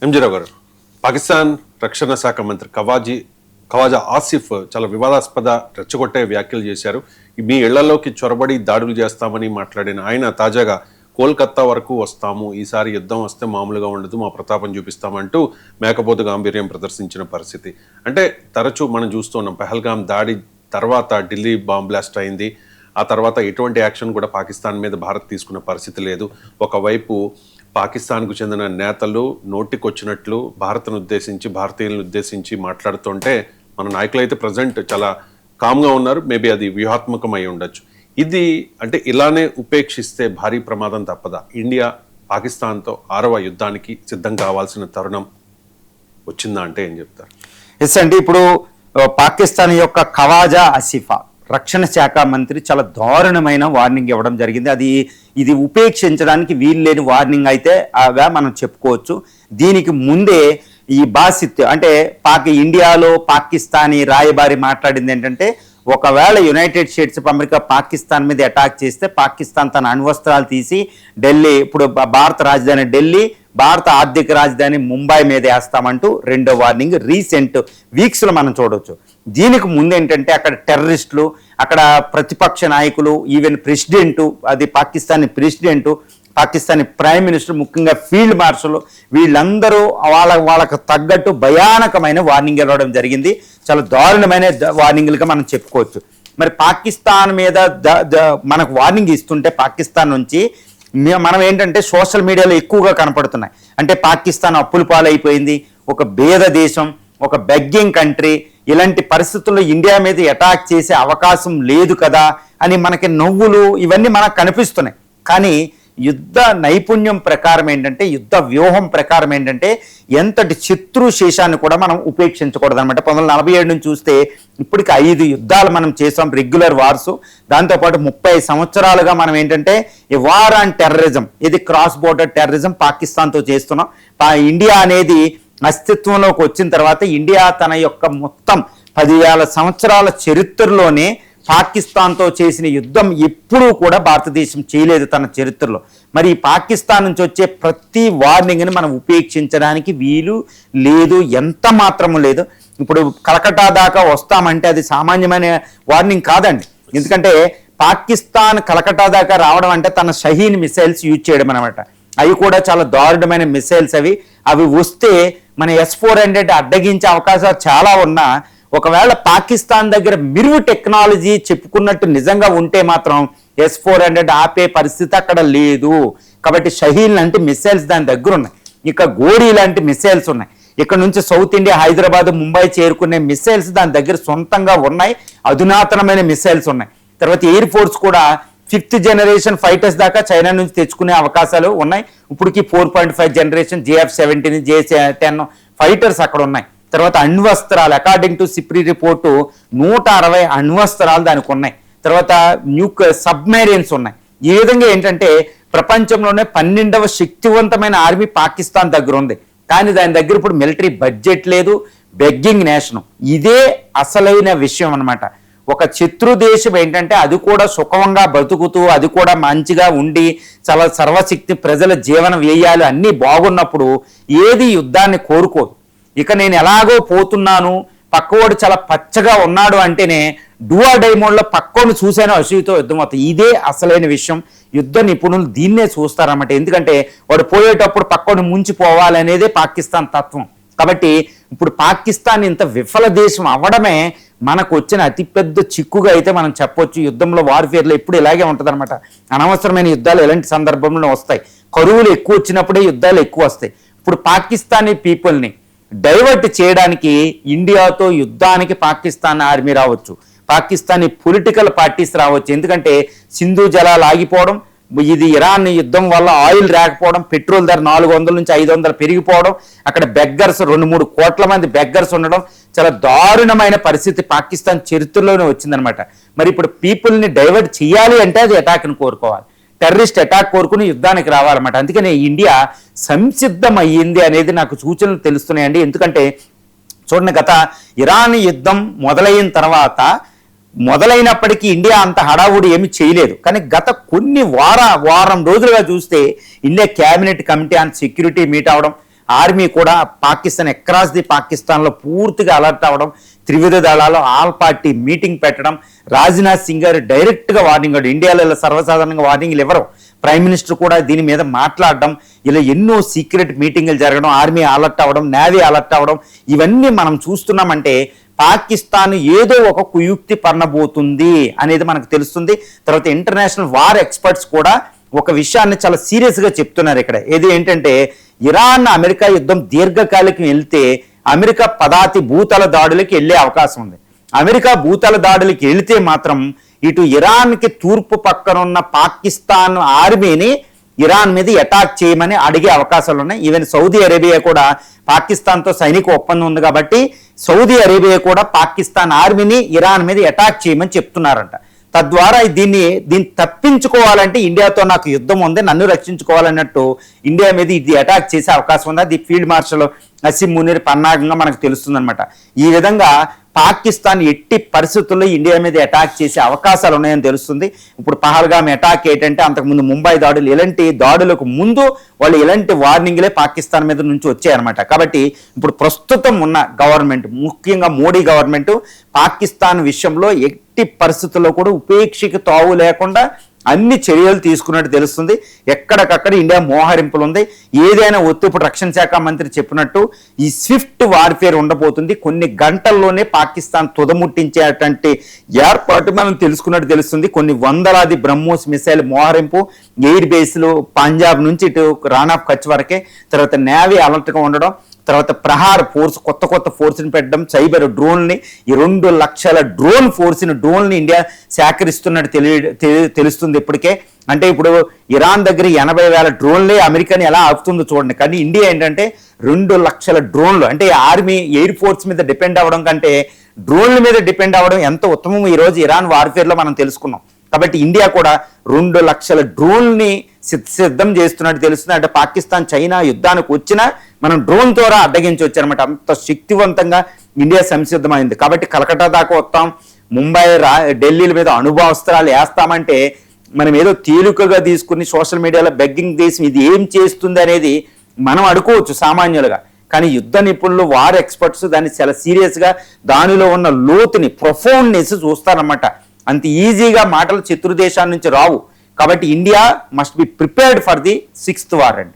ఎంజీరావు గారు, పాకిస్తాన్ రక్షణ శాఖ మంత్రి ఖవాజా ఆసిఫ్ చాలా వివాదాస్పద రెచ్చగొట్టే వ్యాఖ్యలు చేశారు. మీ ఇళ్లలోకి చొరబడి దాడులు చేస్తామని మాట్లాడిన ఆయన తాజాగా కోల్కతా వరకు వస్తాము, ఈసారి యుద్ధం వస్తే మామూలుగా ఉండదు, మా ప్రతాపం చూపిస్తామంటూ మేకపోతు గాంభీర్యం ప్రదర్శించిన పరిస్థితి. అంటే తరచూ మనం చూస్తున్నాం, పహల్గాం దాడి తర్వాత ఢిల్లీ బాంబ్ బ్లాస్ట్ అయింది. ఆ తర్వాత ఎటువంటి యాక్షన్ కూడా పాకిస్తాన్ మీద భారత్ తీసుకున్న పరిస్థితి లేదు. ఒకవైపు పాకిస్తాన్కు చెందిన నేతలు నోటికొచ్చినట్లు భారత్ను ఉద్దేశించి, భారతీయులను ఉద్దేశించి మాట్లాడుతుంటే మన నాయకులు అయితే ప్రజెంట్ చాలా కామ్గా ఉన్నారు. మేబీ అది వ్యూహాత్మకం అయి ఉండొచ్చు. ఇది అంటే ఇలానే ఉపేక్షిస్తే భారీ ప్రమాదం తప్పదా? ఇండియా పాకిస్తాన్తో 6వ యుద్ధానికి సిద్ధం కావాల్సిన తరుణం వచ్చిందా అంటే ఏం చెప్తారు? ఎస్ అండి, ఇప్పుడు పాకిస్తాన్ యొక్క ఖవాజా ఆసిఫ్ రక్షణ శాఖ మంత్రి చాలా దారుణమైన వార్నింగ్ ఇవ్వడం జరిగింది. ఇది ఉపేక్షించడానికి వీల్లేని వార్నింగ్ అయితే మనం చెప్పుకోవచ్చు. దీనికి ముందే ఈ బాసిత్ అంటే ఇండియాలో పాకిస్తానీ రాయబారి మాట్లాడింది ఏంటంటే, ఒకవేళ United states of America Pakistan మీద అటాక్ చేస్తే పాకిస్తాన్ తన అణ్వస్త్రాలు తీసి ఢిల్లీ, ఇప్పుడు భారత రాజధాని ఢిల్లీ, భారత ఆర్థిక రాజధాని ముంబై మీద వేస్తామంటూ రెండో వార్నింగ్ రీసెంట్ వీక్స్లో మనం చూడవచ్చు. దీనికి ముందు ఏంటంటే అక్కడ టెర్రరిస్టులు, అక్కడ ప్రతిపక్ష నాయకులు, ఈవెన్ ప్రెసిడెంటు, అది Pakistani president, Pakistani prime minister, ముఖ్యంగా ఫీల్డ్ మార్షల్, వీళ్ళందరూ వాళ్ళకు తగ్గట్టు భయానకమైన వార్నింగ్ ఇవ్వడం జరిగింది. చాలా దారుణమైన వార్నింగ్లుగా మనం చెప్పుకోవచ్చు. మరి పాకిస్తాన్ మీద మనకు వార్నింగ్ ఇస్తుంటే పాకిస్తాన్ నుంచి మనం ఏంటంటే సోషల్ మీడియాలో ఎక్కువగా కనపడుతున్నాయి. అంటే పాకిస్తాన్ అప్పుల పాలైపోయింది, ఒక పేద దేశం, ఒక బెగ్గింగ్ కంట్రీ, ఇలాంటి పరిస్థితుల్లో ఇండియా మీద అటాక్ చేసే అవకాశం లేదు కదా అని మనకి నవ్వులు ఇవన్నీ మనకు కనిపిస్తున్నాయి. కానీ యుద్ధ నైపుణ్యం ప్రకారం ఏంటంటే, యుద్ధ వ్యూహం ప్రకారం ఏంటంటే, ఎంతటి శత్రు శేషాన్ని కూడా మనం ఉపేక్షించకూడదు అనమాట. 1947 నుంచి చూస్తే ఇప్పటికి 5 యుద్ధాలు మనం చేసాం, రెగ్యులర్ వార్స్. దాంతోపాటు 30 సంవత్సరాలుగా మనం ఏంటంటే ఈ వార్ ఆన్ టెర్రరిజం, ఇది క్రాస్ బోర్డర్ టెర్రరిజం పాకిస్తాన్తో చేస్తున్నాం. ఇండియా అనేది అస్తిత్వంలోకి వచ్చిన తర్వాత ఇండియా తన యొక్క మొత్తం 10,000 సంవత్సరాల చరిత్రలోనే పాకిస్తాన్తో చేసిన యుద్ధం ఎప్పుడూ కూడా భారతదేశం చేయలేదు తన చరిత్రలో. మరి ఈ పాకిస్తాన్ నుంచి వచ్చే ప్రతి వార్నింగ్ని మనం ఉపేక్షించడానికి వీలు లేదు, ఎంత మాత్రము లేదు. ఇప్పుడు కలకట్టా దాకా వస్తామంటే అది సామాన్యమైన వార్నింగ్ కాదండి. ఎందుకంటే పాకిస్తాన్ కలకట్టా దాకా రావడం అంటే తన షహీన్ మిసైల్స్ యూజ్ చేయడం అనమాట. అవి కూడా చాలా దారుణమైన మిసైల్స్. అవి వస్తే మన S-400 అడ్డగించే అవకాశాలు చాలా ఉన్నా, ఒకవేళ పాకిస్తాన్ దగ్గర మిరువు టెక్నాలజీ చెప్పుకున్నట్టు నిజంగా ఉంటే మాత్రం S-400 ఆపే పరిస్థితి అక్కడ లేదు. కాబట్టి షహీన్ లాంటి మిసైల్స్ దాని దగ్గర ఉన్నాయి, ఇక గోరీ లాంటి మిసైల్స్ ఉన్నాయి. ఇక్కడ నుంచి సౌత్ ఇండియా, హైదరాబాద్, ముంబై చేరుకునే మిసైల్స్ దాని దగ్గర సొంతంగా ఉన్నాయి, అధునాతనమైన మిసైల్స్ ఉన్నాయి. తర్వాత ఎయిర్ ఫోర్స్ కూడా 5th జనరేషన్ ఫైటర్స్ దాకా చైనా నుంచి తెచ్చుకునే అవకాశాలు ఉన్నాయి. ఇప్పటికి 4.5 జనరేషన్ JF-17, J-10 ఫైటర్స్ అక్కడ ఉన్నాయి. తర్వాత అణ్వస్త్రాలు, అకార్డింగ్ టు సిప్రీ రిపోర్టు 160 అణ్వస్త్రాలు దానికి ఉన్నాయి. తర్వాత సబ్మెరీన్స్ ఉన్నాయి. ఈ విధంగా ఏంటంటే ప్రపంచంలోనే 12వ శక్తివంతమైన ఆర్మీ పాకిస్తాన్ దగ్గర ఉంది. కానీ దాని దగ్గర ఇప్పుడు మిలిటరీ బడ్జెట్ లేదు, బెగ్గింగ్ నేషన్. ఇదే అసలైన విషయం అనమాట. ఒక శత్రు దేశం ఏంటంటే అది కూడా సుఖంగా బతుకుతూ, అది కూడా మంచిగా ఉండి, చాలా సర్వశక్తి ప్రజల జీవన వ్యయాలు అన్నీ బాగున్నప్పుడు ఏది యుద్ధాన్ని కోరుకోదు. ఇక నేను ఎలాగో పోతున్నాను, పక్కవాడు చాలా పచ్చగా ఉన్నాడు అంటేనే డూఆ డైమోడ్లో పక్కోని చూశాను అసూయతో యుద్ధం అవుతుంది. ఇదే అసలైన విషయం. యుద్ధ నిపుణులు దీన్నే చూస్తారన్నమాట. ఎందుకంటే వాడు పోయేటప్పుడు పక్కోని ముంచిపోవాలనేదే పాకిస్తాన్ తత్వం. కాబట్టి ఇప్పుడు పాకిస్తాన్ ఇంత విఫల దేశం అవ్వడమే మనకు వచ్చిన అతిపెద్ద చిక్కుగా అయితే మనం చెప్పొచ్చు. యుద్ధంలో వార్ఫేర్లో ఎప్పుడు ఇలాగే ఉంటుంది అనమాట. అనవసరమైన యుద్ధాలు ఎలాంటి సందర్భంలో వస్తాయి, కరువులు ఎక్కువ వచ్చినప్పుడే యుద్ధాలు ఎక్కువ వస్తాయి. ఇప్పుడు పాకిస్తానీ పీపుల్ని డైవర్ట్ చేయడానికి ఇండియాతో యుద్ధానికి పాకిస్తాన్ ఆర్మీ రావచ్చు, పాకిస్తానీ పొలిటికల్ పార్టీస్ రావచ్చు. ఎందుకంటే సింధు జలాలు ఆగిపోవడం, ఇది ఇరాన్ యుద్ధం వల్ల ఆయిల్ రాకపోవడం, పెట్రోల్ ధర 400 నుంచి 500 పెరిగిపోవడం, అక్కడ బెగ్గర్స్ 2-3 కోట్ల మంది బెగ్గర్స్ ఉండడం, చాలా దారుణమైన పరిస్థితి పాకిస్తాన్ చరిత్రలోనే వచ్చిందనమాట. మరి ఇప్పుడు పీపుల్ని డైవర్ట్ చేయాలి అంటే అది అటాక్ని కోరుకోవాలి, టెర్రరిస్ట్ అటాక్ కోరుకుని యుద్ధానికి రావాలన్నమాట. అందుకనే ఇండియా సంసిద్ధం అయ్యింది అనేది నాకు సూచనలు తెలుస్తున్నాయండి. ఎందుకంటే చూడండి, గత ఇరాన్ యుద్ధం మొదలైన తర్వాత మొదలైనప్పటికీ ఇండియా అంత హడావుడి ఏమి చేయలేదు. కానీ గత కొన్ని వారం రోజులుగా చూస్తే India cabinet committee on security meet అవడం, ఆర్మీ కూడా పాకిస్తాన్ అక్రాస్ ది పాకిస్తాన్లో పూర్తిగా అలర్ట్ అవ్వడం, త్రివిధ దళాలు ఆల్ పార్టీ మీటింగ్ పెట్టడం, రాజ్నాథ్ సింగ్ గారు డైరెక్ట్గా వార్నింగ్ ఇవ్వడం. ఇండియాలో ఇలా సర్వసాధారణంగా వార్నింగ్లు ఇవ్వరు. ప్రైమ్ మినిస్టర్ కూడా దీని మీద మాట్లాడడం, ఇలా ఎన్నో సీక్రెట్ మీటింగ్లు జరగడం, ఆర్మీ అలర్ట్ అవ్వడం, నేవీ అలర్ట్ అవ్వడం, ఇవన్నీ మనం చూస్తున్నామంటే పాకిస్తాన్ ఏదో ఒక కుయుక్తి పన్నబోతుంది అనేది మనకు తెలుస్తుంది. తర్వాత ఇంటర్నేషనల్ వార్ ఎక్స్పర్ట్స్ కూడా ఒక విషయాన్ని చాలా సీరియస్గా చెప్తున్నారు ఇక్కడ. ఏది ఏంటంటే ఇరాన్ అమెరికా యుద్ధం దీర్ఘకాలికం వెళ్తే అమెరికా పదాతి భూతల దాడులకి వెళ్ళే అవకాశం ఉంది. అమెరికా భూతల దాడులకి వెళితే మాత్రం ఇటు ఇరాన్కి తూర్పు పక్కనున్న పాకిస్తాన్ ఆర్మీని ఇరాన్ మీద అటాక్ చేయమని అడిగే అవకాశాలు ఉన్నాయి. ఈవెన్ సౌదీ అరేబియా కూడా పాకిస్తాన్తో సైనిక ఒప్పందం ఉంది కాబట్టి సౌదీ అరేబియా కూడా పాకిస్తాన్ ఆర్మీని ఇరాన్ మీద అటాక్ చేయమని చెప్తున్నారంట. తద్వారా దీన్ని తప్పించుకోవాలంటే ఇండియాతో నాకు యుద్ధం ఉంది, నన్ను రక్షించుకోవాలన్నట్టు ఇండియా మీద ఇది అటాక్ చేసే అవకాశం ఉంది. అది ఫీల్డ్ మార్షల్ అసిమ్ మునీర్ పన్నాగంగా మనకు తెలుస్తుందన్నమాట. ఈ విధంగా పాకిస్తాన్ ఎట్టి పరిస్థితుల్లో ఇండియా మీద అటాక్ చేసే అవకాశాలు ఉన్నాయని తెలుస్తుంది. ఇప్పుడు పహల్గామ్ అటాక్ ఏంటంటే అంతకుముందు ముంబై దాడులు, ఇలాంటి దాడులకు ముందు వాళ్ళు ఇలాంటి వార్నింగ్లే పాకిస్తాన్ మీద నుంచి వచ్చాయన్నమాట. కాబట్టి ఇప్పుడు ప్రస్తుతం ఉన్న గవర్నమెంట్, ముఖ్యంగా మోడీ గవర్నమెంట్ పాకిస్తాన్ విషయంలో ఎట్టి పరిస్థితుల్లో కూడా ఉపేక్షకి తావు లేకుండా అన్ని చర్యలు తీసుకున్నట్టు తెలుస్తుంది. ఎక్కడికక్కడ ఇండియా మోహరింపులు ఉంది. ఏదైనా ఇప్పుడు రక్షణ శాఖ మంత్రి చెప్పినట్టు ఈ స్విఫ్ట్ వార్ఫేర్ ఉండబోతుంది. కొన్ని గంటల్లోనే పాకిస్తాన్ తుదముట్టించేటువంటి ఏర్పాటు మనం తెలుసుకున్నట్టు తెలుస్తుంది. కొన్ని వందలాది బ్రహ్మోస్ మిసైల్ మోహరింపు, ఎయిర్ బేస్లు పంజాబ్ నుంచి ఇటు రాన్ ఆఫ్ కచ్ వరకే, తర్వాత నేవీ అలర్ట్గా ఉండడం, తర్వాత ప్రహార్ ఫోర్స్ కొత్త ఫోర్స్ని పెట్టడం, సైబర్ డ్రోన్ని, ఈ 2 లక్షల డ్రోన్ని ఇండియా సేకరిస్తున్నట్టు తెలుస్తుంది ఇప్పటికే. అంటే ఇప్పుడు ఇరాన్ దగ్గర 80,000 డ్రోన్లే అమెరికాని ఎలా ఆపుతుందో చూడండి. కానీ ఇండియా ఏంటంటే 2 లక్షల డ్రోన్లు, అంటే ఆర్మీ ఎయిర్ ఫోర్స్ మీద డిపెండ్ అవ్వడం కంటే డ్రోన్ల మీద డిపెండ్ అవ్వడం ఎంత ఉత్తమం ఈరోజు ఇరాన్ వార్ఫేర్లో మనం తెలుసుకున్నాం. కాబట్టి ఇండియా కూడా 2 లక్షల డ్రోన్ని సిద్ధం చేస్తున్నట్టు తెలుస్తుంది. అంటే పాకిస్తాన్ చైనా యుద్ధానికి వచ్చినా మనం డ్రోన్ ద్వారా అడ్డగించవచ్చు అనమాట. అంత శక్తివంతంగా ఇండియా సంసిద్ధమైంది. కాబట్టి కలకట్టా దాకా వస్తాం, ముంబై ఢిల్లీల మీద అణుబాస్త్రాలు వేస్తామంటే మనం ఏదో తేలికగా తీసుకుని సోషల్ మీడియాలో బెగ్గింగ్ దేశం ఇది ఏం చేస్తుంది అనేది మనం అడుకోవచ్చు సామాన్యులుగా. కానీ యుద్ధ నిపుణులు, వార్ ఎక్స్పర్ట్స్ దాన్ని చాలా సీరియస్గా, దానిలో ఉన్న లోతుని, ప్రొఫౌండ్నెస్ చూస్తారన్నమాట. అంత ఈజీగా మాటలు శత్రు దేశాల నుంచి రావు. కాబట్టి India must be prepared for the 6th war అండి.